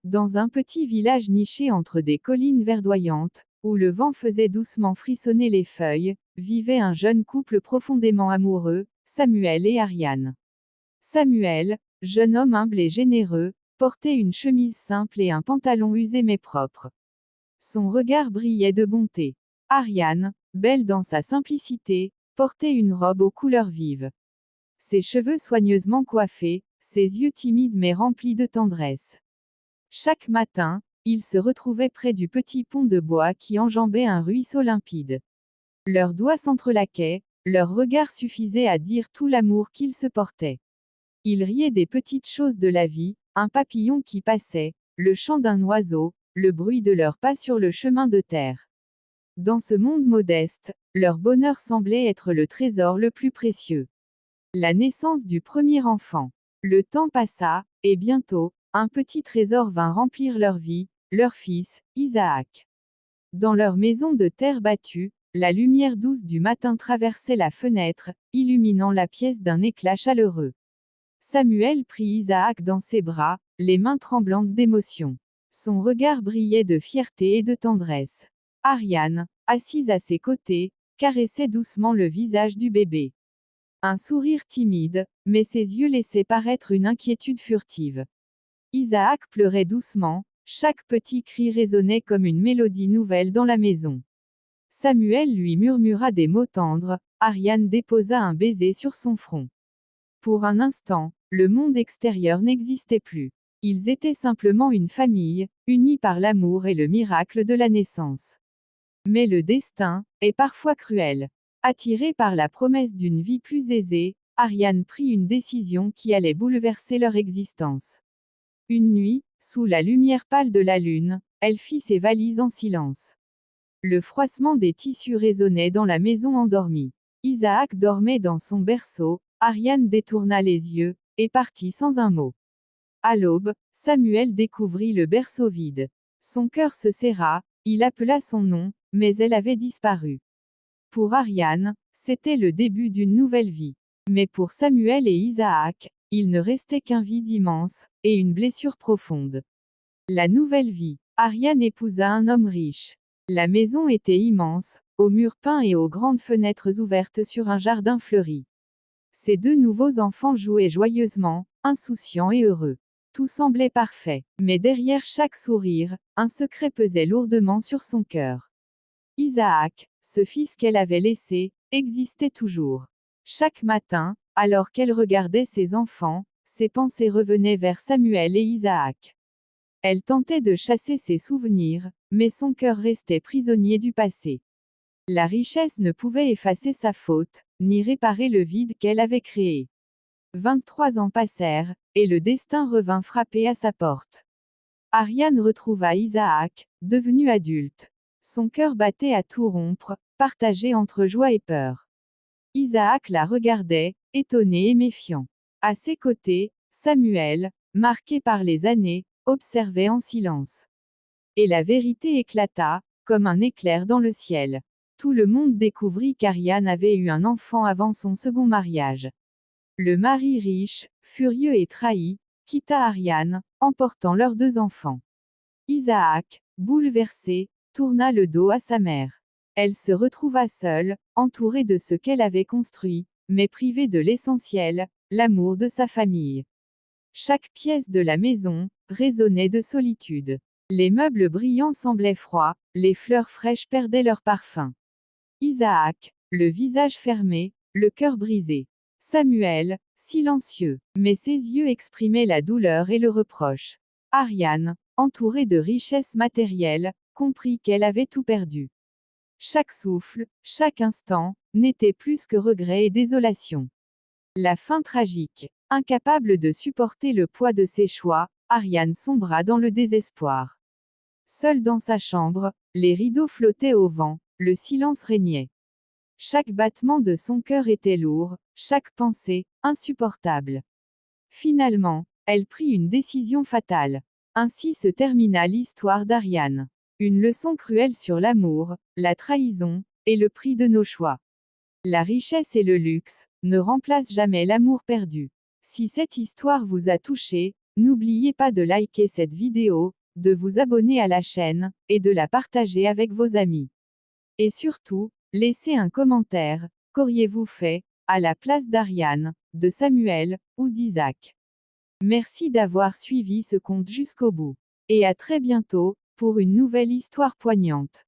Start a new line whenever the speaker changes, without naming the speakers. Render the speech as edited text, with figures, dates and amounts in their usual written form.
Dans un petit village niché entre des collines verdoyantes, où le vent faisait doucement frissonner les feuilles, vivait un jeune couple profondément amoureux, Samuel et Ariane. Samuel, jeune homme humble et généreux, portait une chemise simple et un pantalon usé mais propre. Son regard brillait de bonté. Ariane, belle dans sa simplicité, portait une robe aux couleurs vives. Ses cheveux soigneusement coiffés, ses yeux timides mais remplis de tendresse. Chaque matin, ils se retrouvaient près du petit pont de bois qui enjambait un ruisseau limpide. Leurs doigts s'entrelaquaient, leurs regards suffisaient à dire tout l'amour qu'ils se portaient. Ils riaient des petites choses de la vie, un papillon qui passait, le chant d'un oiseau, le bruit de leurs pas sur le chemin de terre. Dans ce monde modeste, leur bonheur semblait être le trésor le plus précieux. La naissance du premier enfant. Le temps passa, et bientôt, un petit trésor vint remplir leur vie, leur fils, Isaac. Dans leur maison de terre battue, la lumière douce du matin traversait la fenêtre, illuminant la pièce d'un éclat chaleureux. Samuel prit Isaac dans ses bras, les mains tremblantes d'émotion. Son regard brillait de fierté et de tendresse. Ariane, assise à ses côtés, caressait doucement le visage du bébé. Un sourire timide, mais ses yeux laissaient paraître une inquiétude furtive. Isaac pleurait doucement, chaque petit cri résonnait comme une mélodie nouvelle dans la maison. Samuel lui murmura des mots tendres, Ariane déposa un baiser sur son front. Pour un instant, le monde extérieur n'existait plus. Ils étaient simplement une famille, unis par l'amour et le miracle de la naissance. Mais le destin est parfois cruel. Attiré par la promesse d'une vie plus aisée, Ariane prit une décision qui allait bouleverser leur existence. Une nuit, sous la lumière pâle de la lune, elle fit ses valises en silence. Le froissement des tissus résonnait dans la maison endormie. Isaac dormait dans son berceau, Ariane détourna les yeux, et partit sans un mot. À l'aube, Samuel découvrit le berceau vide. Son cœur se serra, il appela son nom, mais elle avait disparu. Pour Ariane, c'était le début d'une nouvelle vie. Mais pour Samuel et Isaac, il ne restait qu'un vide immense, et une blessure profonde. La nouvelle vie. Ariane épousa un homme riche. La maison était immense, aux murs peints et aux grandes fenêtres ouvertes sur un jardin fleuri. Ses deux nouveaux enfants jouaient joyeusement, insouciants et heureux. Tout semblait parfait, mais derrière chaque sourire, un secret pesait lourdement sur son cœur. Isaac, ce fils qu'elle avait laissé, existait toujours. Chaque matin, alors qu'elle regardait ses enfants, ses pensées revenaient vers Samuel et Isaac. Elle tentait de chasser ses souvenirs, mais son cœur restait prisonnier du passé. La richesse ne pouvait effacer sa faute, ni réparer le vide qu'elle avait créé. 23 ans passèrent, et le destin revint frapper à sa porte. Ariane retrouva Isaac, devenu adulte. Son cœur battait à tout rompre, partagé entre joie et peur. Isaac la regardait, étonné et méfiant. À ses côtés, Samuel, marqué par les années, observait en silence. Et la vérité éclata, comme un éclair dans le ciel. Tout le monde découvrit qu'Ariane avait eu un enfant avant son second mariage. Le mari riche, furieux et trahi, quitta Ariane, emportant leurs deux enfants. Isaac, bouleversé, tourna le dos à sa mère. Elle se retrouva seule, entourée de ce qu'elle avait construit, mais privée de l'essentiel, l'amour de sa famille. Chaque pièce de la maison résonnait de solitude. Les meubles brillants semblaient froids, les fleurs fraîches perdaient leur parfum. Isaac, le visage fermé, le cœur brisé. Samuel, silencieux, mais ses yeux exprimaient la douleur et le reproche. Ariane, entourée de richesses matérielles, comprit qu'elle avait tout perdu. Chaque souffle, chaque instant, n'était plus que regret et désolation. La fin tragique. Incapable de supporter le poids de ses choix, Ariane sombra dans le désespoir. Seule dans sa chambre, les rideaux flottaient au vent, le silence régnait. Chaque battement de son cœur était lourd, chaque pensée, insupportable. Finalement, elle prit une décision fatale. Ainsi se termina l'histoire d'Ariane. Une leçon cruelle sur l'amour, la trahison, et le prix de nos choix. La richesse et le luxe ne remplacent jamais l'amour perdu. Si cette histoire vous a touché, N'oubliez pas de liker cette vidéo, de vous abonner à la chaîne, et de la partager avec vos amis. Et surtout, laissez un commentaire, qu'auriez-vous fait, à la place d'Ariane, de Samuel, ou d'Isaac? Merci d'avoir suivi ce conte jusqu'au bout. Et à très bientôt, pour une nouvelle histoire poignante.